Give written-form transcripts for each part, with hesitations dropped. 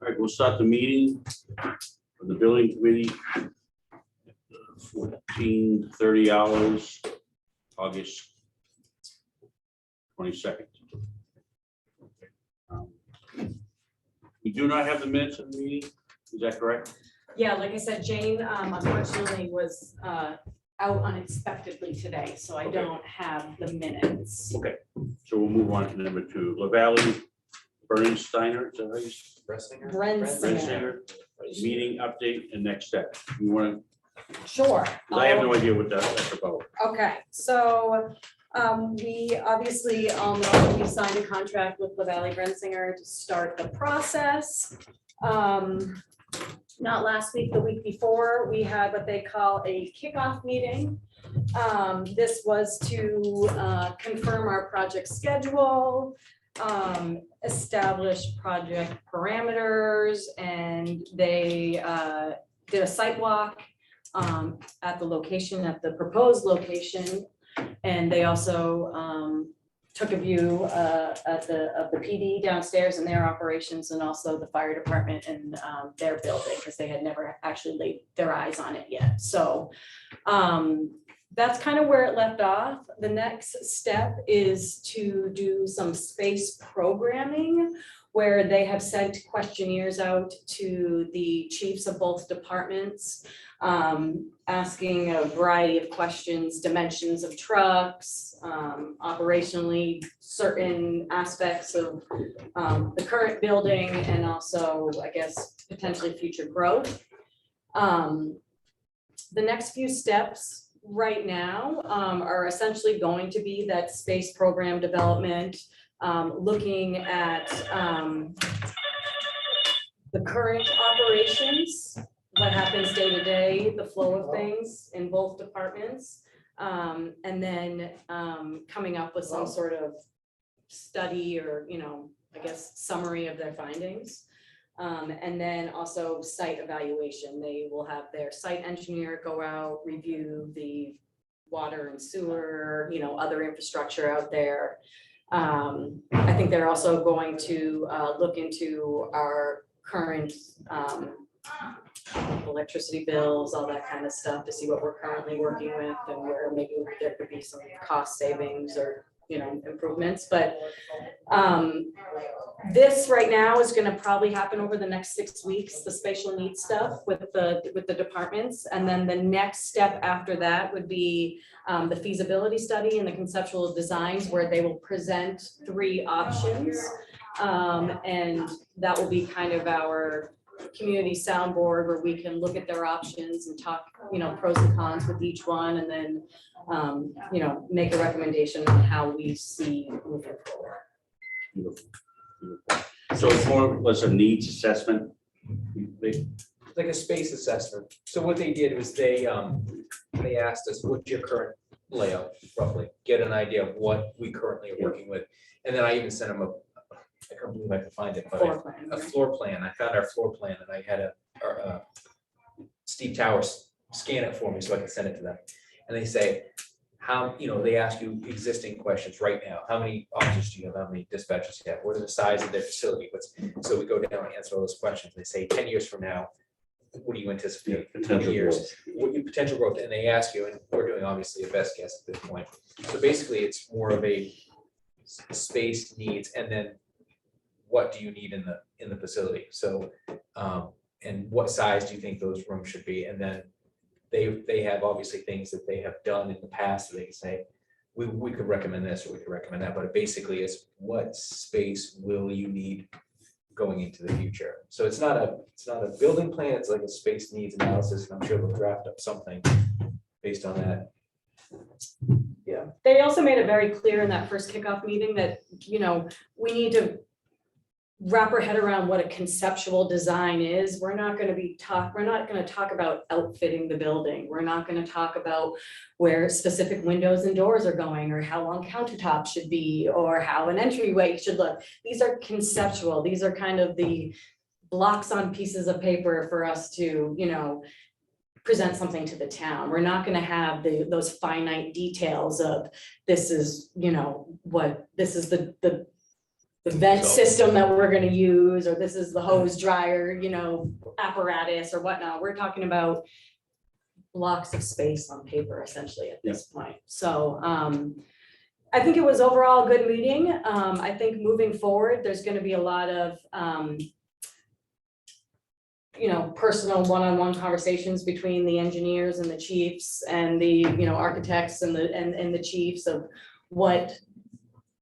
All right, we'll start the meeting for the building committee. 14:30 hours, August 22nd. We do not have the minutes of the meeting, is that correct? Yeah, like I said, Jane unfortunately was out unexpectedly today, so I Okay. don't have the minutes. Okay, so we'll move on to number 2. LaValle Bernsteiner, is that how you say it? Bressinger? Brensinger. Brensinger, meeting update and next step. You want Sure. to, I have no idea what that's about. Okay, so we obviously all know we signed a contract with LaValle Brensinger to start the process. Not last week, the week before, we had what they call a kickoff meeting. This was to confirm our project schedule, establish project parameters, and they did a site walk at the location, at the proposed location. And they also took a view of the PD downstairs and their operations, and also the fire department and their building, because they had never actually laid their eyes on it yet. So that's kind of where it left off. The next step is to do some space programming, where they have sent questionnaires out to the chiefs of both departments, asking a variety of questions, dimensions of trucks, operationally certain aspects of the current building, and also, I guess, potentially future growth. The next few steps right now are essentially going to be that space program development, looking at the current operations, what happens day to day, the flow of things in both departments, and then coming up with some sort of study or, I guess, summary of their findings. And then also site evaluation. They will have their site engineer go out, review the water and sewer, other infrastructure out there. I think they're also going to look into our current electricity bills, all that kind of stuff, to see what we're currently working with and where maybe there could be some cost savings or, improvements. But this right now is going to probably happen over the next 6 weeks, the spatial needs stuff with the departments. And then the next step after that would be the feasibility study and the conceptual designs, where they will present 3 options. And that will be kind of our community soundboard, where we can look at their options and talk, pros and cons with each one, and then, make a recommendation on how we see moving forward. Beautiful. So it's more or less a needs assessment. Like a space assessment. So what they did was they asked us, what's your current layout roughly? Get an idea of what we currently are working with. And then I even sent them I can't believe I could find it, but Floor plan. a floor plan. I found our floor plan, and I had Steve Towers scan it for me so I can send it to them. And they say, they ask you existing questions right now. How many officers do you have? How many dispatchers do you have? What are the size of their facility? So we go down and answer all those questions. They say 10 years from now, what do you anticipate? 20 years? What your potential growth? And they ask you, and we're doing obviously a best guess at this point. So basically, it's more of a space needs, and then what do you need in the facility? So, and what size do you think those rooms should be? And then they have obviously things that they have done in the past that they can say, we could recommend this or we could recommend that, but it basically is, what space will you need going into the future? So it's not a building plan, it's like a space needs analysis, and I'm sure they'll draft up something based on that. Yeah. They also made it very clear in that first kickoff meeting that, we need to wrap our head around what a conceptual design is. We're not going to talk about outfitting the building. We're not going to talk about where specific windows and doors are going, or how long countertops should be, or how an entryway should look. These are conceptual. These are kind of the blocks on pieces of paper for us to, present something to the town. We're not going to have those finite details of this is, what this is the the vent So- system that we're gonna use, or this is the hose dryer, you know, apparatus or whatnot. We're talking about blocks of space on paper essentially at this point. So, I think it was overall a good meeting. I think moving forward, there's gonna be a lot of, you know, personal one-on-one conversations between the engineers and the chiefs and the, you know, architects and the chiefs of what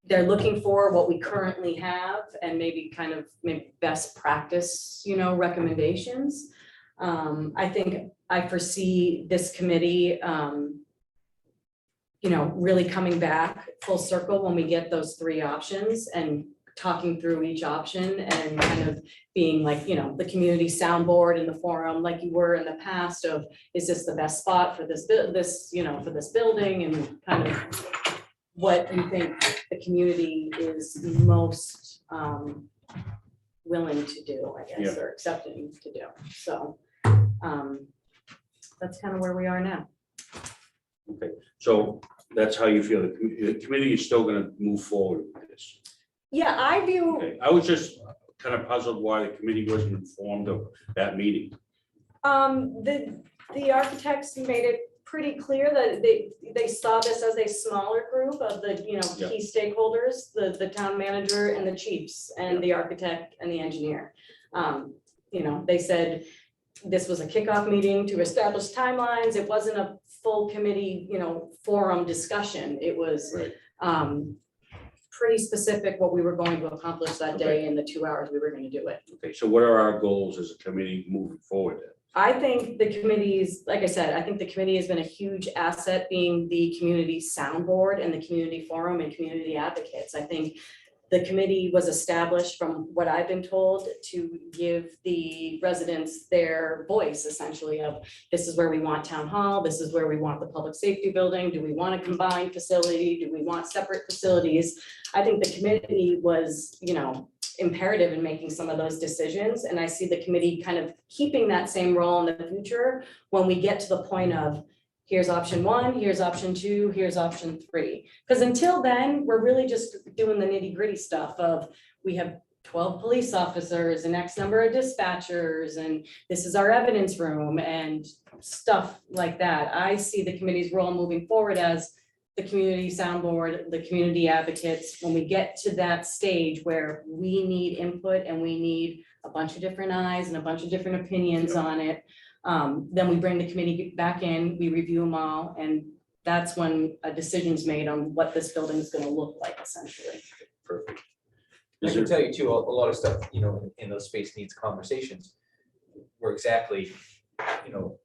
they're looking for, what we currently have, and maybe kind of maybe best practice, you know, recommendations. I think I foresee this committee, you know, really coming back full circle when we get those three options and talking through each option and kind of being like, you know, the community soundboard in the forum, like you were in the past of, is this the best spot for this, you know, for this building, and kind of what you think the community is most willing to do, I guess, or accepting to do. So that's kind of where we are now. Okay, so that's how you feel. The committee is still gonna move forward with this. Yeah, I view, Okay, I was just kind of puzzled why the committee wasn't informed of that meeting. the architects made it pretty clear that they saw this as a smaller group of the, you know, key stakeholders, the town manager and the chiefs and the architect and the engineer. You know, they said this was a kickoff meeting to establish timelines. It wasn't a full committee, you know, forum discussion. It was Right. pretty specific what we were going to accomplish that day in the 2 hours we were going to do it. Okay, so what are our goals as a committee moving forward then? I think the committee's, like I said, I think the committee has been a huge asset, being the community soundboard and the community forum and community advocates. I think the committee was established, from what I've been told, to give the residents their voice, essentially, of this is where we want town hall, this is where we want the public safety building, do we want a combined facility, do we want separate facilities? I think the committee was, you know, imperative in making some of those decisions, and I see the committee kind of keeping that same role in the future when we get to the point of, here's option one, here's option two, here's option three. Because until then, we're really just doing the nitty-gritty stuff of, we have 12 police officers and X number of dispatchers, and this is our evidence room and stuff like that. I see the committee's role moving forward as the community soundboard, the community advocates. When we get to that stage where we need input and we need a bunch of different eyes and a bunch of different opinions on it, then we bring the committee back in, we review them all, and that's when a decision's made on what this building is gonna look like, essentially. Perfect. I Is can there, tell you too, a lot of stuff, you know, in those space needs conversations were exactly, you know,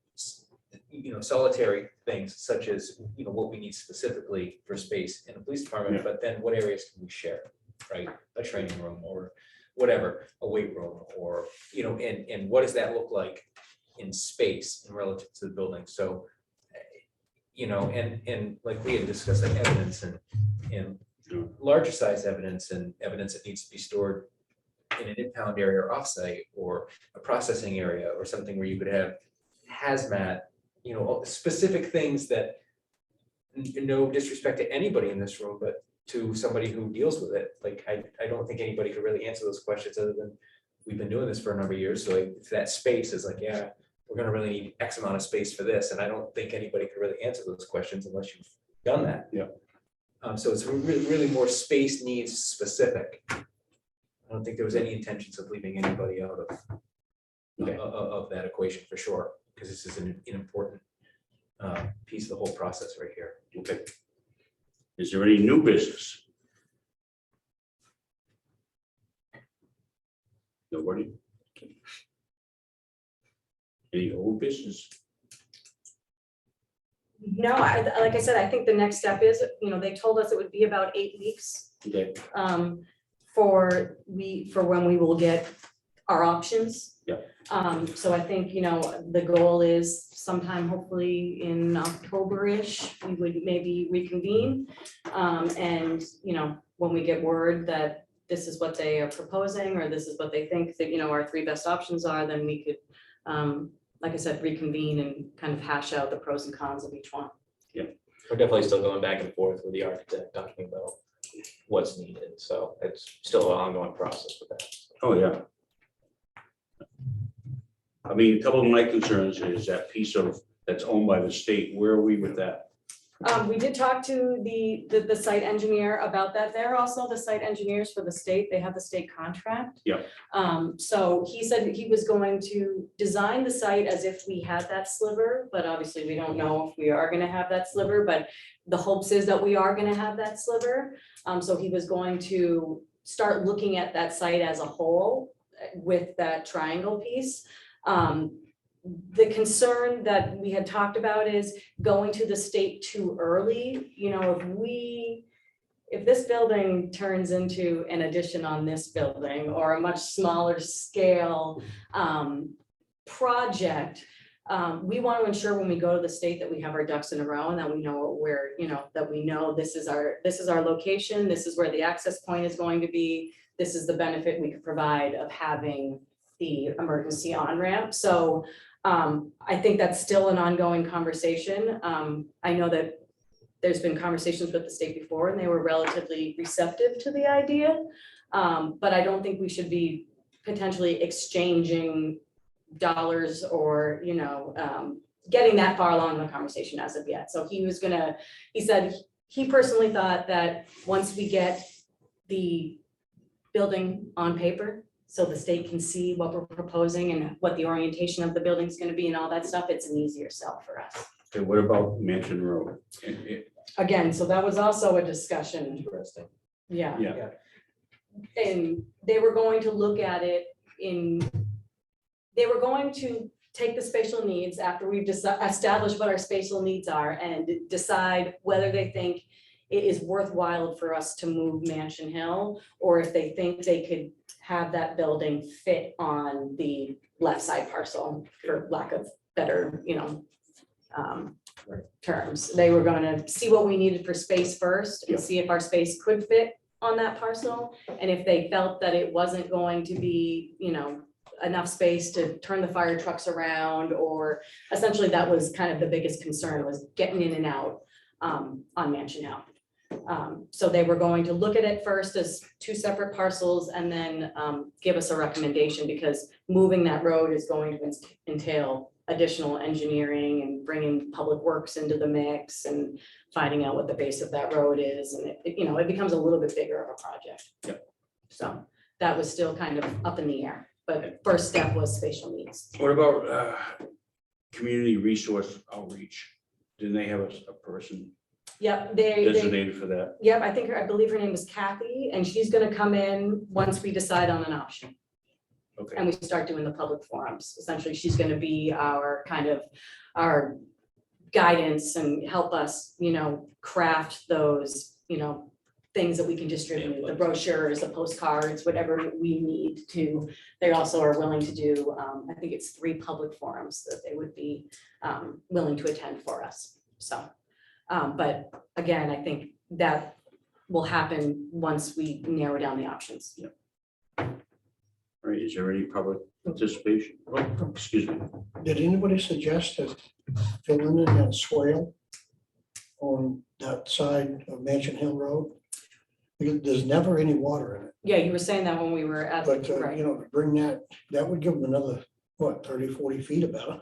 solitary things such as, you know, what we need specifically for space in the police department, Yeah. but then what areas can we share, right? A training room or whatever, a weight room, or, you know, and what does that look like in space and relative to the building? So, you know, and like we had discussed, like evidence and larger size evidence and evidence that needs to be stored in an impound area or offsite, or a processing area, or something where you could have hazmat, you know, specific things that, no disrespect to anybody in this room, but to somebody who deals with it, like, I don't think anybody could really answer those questions other than, we've been doing this for a number of years, so like, that space is like, yeah, we're gonna really need X amount of space for this, and I don't think anybody could really answer those questions unless you've done that. Yeah. So it's really more space needs specific. I don't think there was any intentions of leaving anybody out of that equation, for sure, because this is an important piece of the whole process right here. okay. Is there any new business? Nobody? Any old business? No, like I said, I think the next step is, you know, they told us it would be about 8 weeks Okay, for when we will get our options. Yeah. So I think, you know, the goal is sometime hopefully in October-ish, we would maybe reconvene. And, you know, when we get word that this is what they are proposing, or this is what they think that, you know, our three best options are, then we could, like I said, reconvene and kind of hash out the pros and cons of each one. We're definitely still going back and forth with the architect, talking about what's needed, so it's still an ongoing process with that. Oh, yeah. I mean, a couple of my concerns is that piece of, that's owned by the state. Where are we with that? We did talk to the site engineer about that. They're also the site engineers for the state. They have the state contract. Yeah. So he said he was going to design the site as if we had that sliver, but obviously we don't know if we are gonna have that sliver, but the hopes is that we are gonna have that sliver. So he was going to start looking at that site as a whole with that triangle piece. The concern that we had talked about is going to the state too early. You know, if this building turns into an addition on this building or a much smaller scale project, we want to ensure when we go to the state that we have our ducks in a row and that we know where, you know, that we know this is our location, this is where the access point is going to be, this is the benefit we could provide of having the emergency on-ramp. So I think that's still an ongoing conversation. I know that there's been conversations with the state before and they were relatively receptive to the idea. But I don't think we should be potentially exchanging dollars or, you know, getting that far along in the conversation as of yet. So he said he personally thought that once we get the building on paper, so the state can see what we're proposing and what the orientation of the building is going to be and all that stuff, it's an easier sell for us. Okay, what about Mansion Road? Again, so that was also a discussion, Interesting. yeah. Yeah, And they were going to look at it they were going to take the spatial needs after we've established what our spatial needs are and decide whether they think it is worthwhile for us to move Mansion Hill, or if they think they could have that building fit on the left side parcel, for lack of better, you know, terms. They were going to see what we needed for space first and see if our space could fit on that parcel. And if they felt that it wasn't going to be, you know, enough space to turn the fire trucks around, or essentially that was kind of the biggest concern, was getting in and out on Mansion Hill. So they were going to look at it first as two separate parcels and then give us a recommendation, because moving that road is going to entail additional engineering and bringing public works into the mix and finding out what the base of that road is. And you know, it becomes a little bit bigger of a project. Yep. So that was still kind of up in the air, but first step was spatial needs. what about community resource outreach? Didn't they have a person Yep, they, designated for that? yep, I believe her name was Kathy, and she's gonna come in once we decide on an option. Okay, And we start doing the public forums. Essentially, she's gonna be our kind of, our guidance and help us, you know, craft those, you know, things that we can distribute, the brochures, the postcards, whatever we need to. They also are willing to do, I think it's 3 public forums that they would be willing to attend for us, so. But again, I think that will happen once we narrow down the options. all right, is there any public participation? Oh, excuse me. Did anybody suggest that filling in that swale on that side of Mansion Hill Road? Because there's never any water in it, Yeah, you were saying that when we were at, but right. you know, to bring that would give them another, what, 30-40 feet about.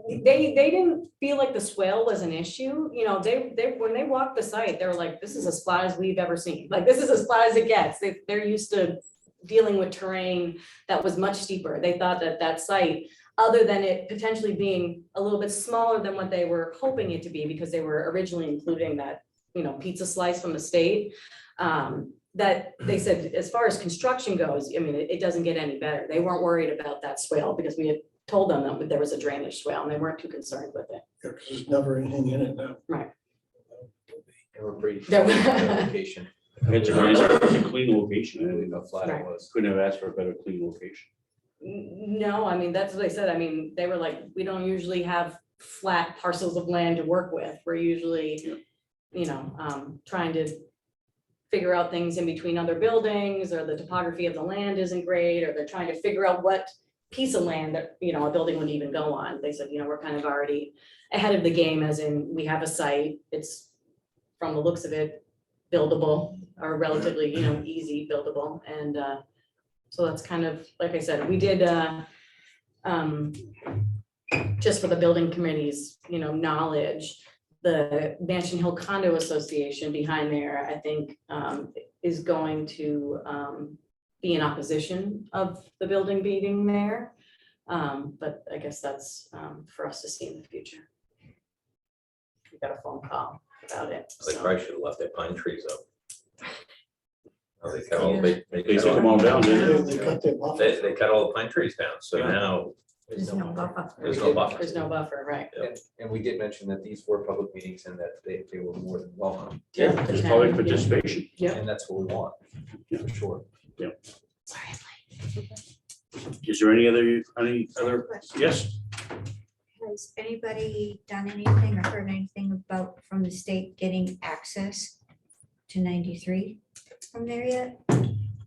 They didn't feel like the swale was an issue, you know, they, when they walked the site, they were like, this is as flat as we've ever seen. Like, this is as flat as it gets. They're used to dealing with terrain that was much steeper. They thought that that site, other than it potentially being a little bit smaller than what they were hoping it to be, because they were originally including that, you know, pizza slice from the state, that they said, as far as construction goes, I mean, it doesn't get any better. They weren't worried about that swale because we had told them that there was a drainage swale and they weren't too concerned with it. Because there's never anything in it now. They were pretty. There were- Location. It's a clean location. I I didn't didn't know know. how flat it Right. was. Couldn't have asked for a better clean location. No, I mean, that's what they said. I mean, they were like, we don't usually have flat parcels of land to work with. We're usually, you know, trying to figure out things in between other buildings, or the topography of the land isn't great, or they're trying to figure out what piece of land that, you know, a building would even go on. They said, you know, we're kind of already ahead of the game, as in we have a site. It's, from the looks of it, buildable or relatively, easy buildable. And so that's kind of, like I said, we did just for the building committee's, knowledge, the Mansion Hill Condo Association behind there, I think, is going to be in opposition of the building being there. But I guess that's for us to see in the future. We got a phone call about it. They so. probably should have left their pine trees up. Oh, they cut all, they They cut took them all- all down, They didn't they cut their buffer. they cut all the pine trees down, so Yeah. now There's no buffer. there's no buffer. There's no buffer, right? And we did mention that these were public meetings and that they were more than welcome, they? Yeah, there's public Yeah. participation. Yeah. and that's what we want, for sure. Sorry, I'm late. Is there any other, Question. yes? Has anybody done anything or heard anything about from the state getting access to 93 from there yet?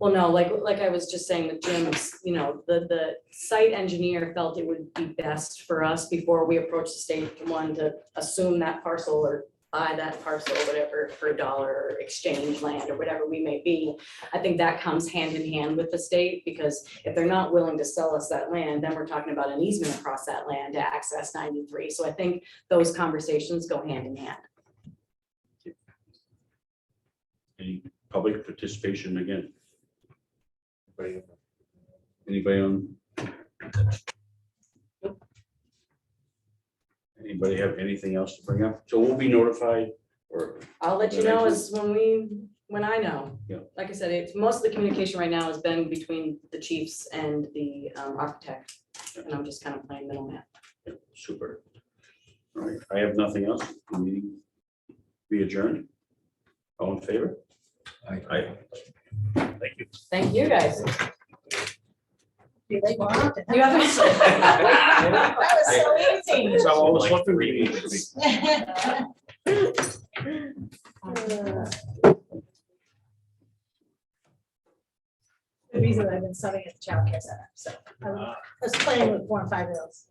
Well, no, like I was just saying with Jim's, the site engineer felt it would be best for us before we approach the state, one, to assume that parcel or buy that parcel, whatever, for $1 or exchange land or whatever we may be. I think that comes hand in hand with the state, because if they're not willing to sell us that land, then we're talking about an easement across that land to access 93. So I think those conversations go hand in hand. Any public participation again? Anybody on? Anybody have anything else to bring up? So we'll be notified, or, I'll let you know as when I know. Yeah. Like I said, it's, most of the communication right now has been between the chiefs and the architect, and I'm just kind of playing middleman. yeah, super. All right, I have nothing else. The meeting be adjourned. All in favor? Aye. Thank you. Thank you, guys. Do they want to? You haven't. That was so easy. So all the Like selectmen 3 meetings should be- The reason I've been subbing at the childcare center, so I was playing with 4 and 5-year-olds.